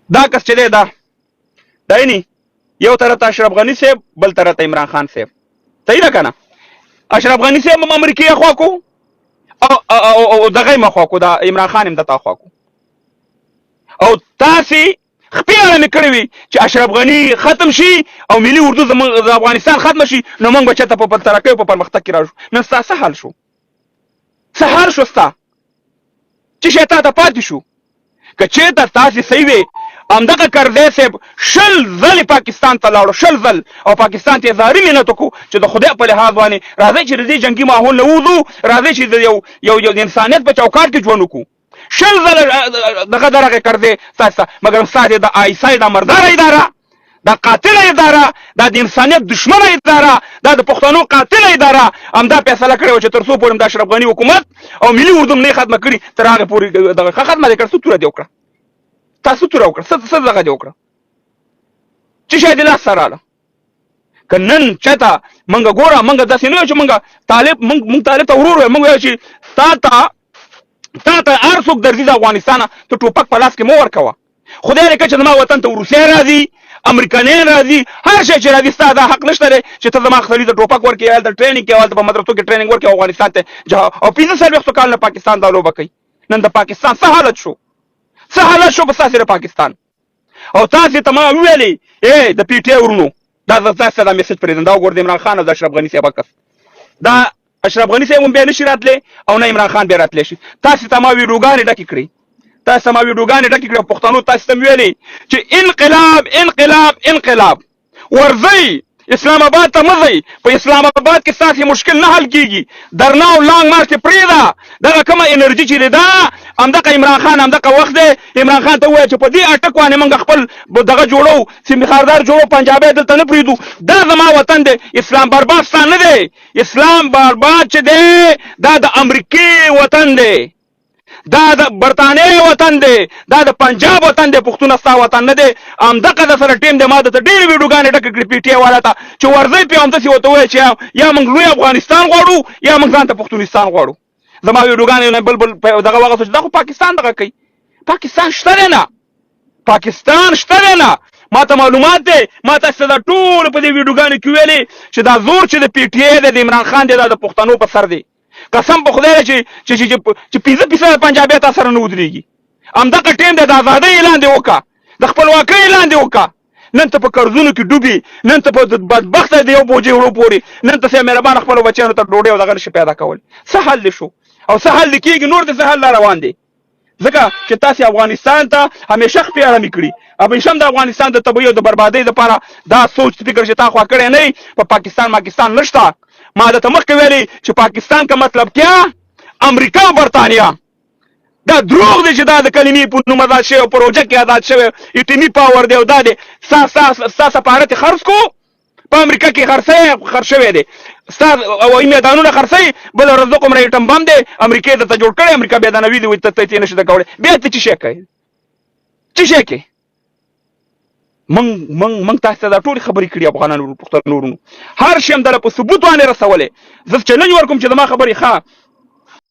دا کس چې دی دا دایني یو طرف ته اشرف غني صاحب بل طرف ته عمران خان صاحب صحیح ده کنه اشرف غني صاحب هم امریکای خوا کو او دغه مخوا کو دا عمران خان هم دته خوا کو او تاسې خپې اړه مې کړې وي چې اشرف غني ختم شي او ملي اردو زموږ د افغانستان ختم شي نو موږ به چېرته په ترقۍ او په پرمختګ کې راشو نن ستا څه حال شو څه حال شو ستا چې شی تا ته پاتې شو که چېرته تاسې صحیح وې همدغه کرزی صاحب 20 ځلې پاکستان ته لاړو 20 ځل او پاکستان ته یې ظاهري مینت وکړو چې د خدای په لحاظ باندې راځئ چې د دې جنګي ماحول نه ووځو راځئ چې د یو د انسانیت په چوکاټ کې ژوند وکړو 20 ځله دغه درغه کردی ستاسو مګر ستاسو د آیسای د مرداره اداره دا قاتله اداره دا د انسانیت دشمنه اداره دا د پښتنو قاتله اداره همدا فیصله کړې و چې تر څو پورې د اشرف غني حکومت او ملي اردو نه ختمه کړي تر هغه پورې دغه ختمه کړي څه توره دی وکړه تاسو توره وکړه څه دغه دی وکړه چې شاید لاس سره رااله که نن چېرته موږ ګوره موږ داسې نه یو چې موږ طالب ته ورور وایو موږ وایو چې تا ته هر څوک درځي د افغانستانه ته ټوپک په لاس کې مه ورکوه خدای دې کړه چې زما وطن ته روسیه راځي امریکایان راځي هر شی چې راځي ستا دا حق نشته دی چې ته زما سړي ته ټوپک ورکړې هلته ټرېننګ کې هلته په مدرسو کې ټرېننګ ورکړې افغانستان ته او 15 کالونه پاکستان دا لوبه کوي نن د پاکستان څه حالت شو څه حالت شو په ستاسې د پاکستان او تاسې ته ما وویلې د پي ټي آی ورونو دا تاسې دا میسج پرېږدم دا وګوره د عمران خان او د اشرف غني صاحب عکس دا اشرف غني صاحب هم بیا نشي راتلی او نه عمران خان بیا راتلی شي تاسې ته ما ویډیوګانې ډکې کړې تاسو ما ویډیوګانې ډکې کړې پښتنو تاسو ته ویلې چې انقلاب انقلاب انقلاب ورځئ اسلام آباد ته مه ځئ په اسلام آباد کې ستاسې مشکل نه حل کېږي درنا او لانګ مارچ کې پرېږده دغه کومه انرژي چې دی دا همدغه عمران خان همدغه وخت دی عمران خان ته ووایه چې په دې اټک باندې موږ خپل دغه جوړو سیمې خاردار جوړو پنجابی دلته نه پرېږدو دا زما وطن دی اسلام بارباد ستا نه دی اسلام بارباد چې دی دا د امریکې وطن دی دا د برطانیې وطن دی دا د پنجاب وطن دی پښتون ستا وطن نه دی همدغه د سره ټیم دی ما درته ډېرې ویډیوګانې ډکې کړې پي ټي آی والا ته چې ورځئ پې همداسې ورته ووایه چې یا موږ لوی افغانستان غواړو یا موږ ځان ته پښتونستان غواړو زما ویډیوګانې نه بل دغه وغه چې دا خو پاکستان دغه کوي پاکستان شته دی نه پاکستان شته دی نه ما ته معلومات دی ما تاسو ته دا ټول په دې ویډیوګانې کې ویلې چې دا زور چې د پي ټي آی دی د عمران خان دی دا د پښتنو په سر دی قسم په خدای چې 15% پنجابی تاسو سره نه ودرېږي همدغه ټیم دی د ازادۍ اعلان دی وکړه د خپلواکۍ اعلان دی وکړه نن ته په قرضونو کې ډوبي نن ته په بدبخته دی یو بوجۍ وړو پورې نن ته مهربانه خپلو بچیانو ته ډوډۍ او دغه نشي پیدا کولی څه حل دی شو او څه حل دی کېږي نور د څه حل روان دی ځکه چې تاسې افغانستان ته همیشه خپې اړمې کړي همیشه هم د افغانستان د تباهۍ او د بربادۍ دپاره دا سوچ فکر چې تا خوا کړی نه په پاکستان نشته ما درته مخکې ویلې چې پاکستان که مطلب کیا امریکا او برطانیه دا دروغ دی چې دا د کلمې په نوم ازاد شوی او پروژه کې ازاد شوی اټومي پاور دی او دا دی ستا سفارت یې خرڅ کو په امریکا کې خرڅ شوی دی ستا هوایي میدانونه خرڅوي بله ورځ دومره ایټم بم دی امریکا درته جوړ کړی امریکا بیا دا نوي دی ته یې نه شي ده کولی بیا ته څه شی کوې څه شی کوې موږ تاسو ته دا ټولې خبرې کړي افغانانو پښتنو ورونو هر شی همدله په ثبوت باندې رسولی زه چلنج ورکوم چې زما خبرې ښه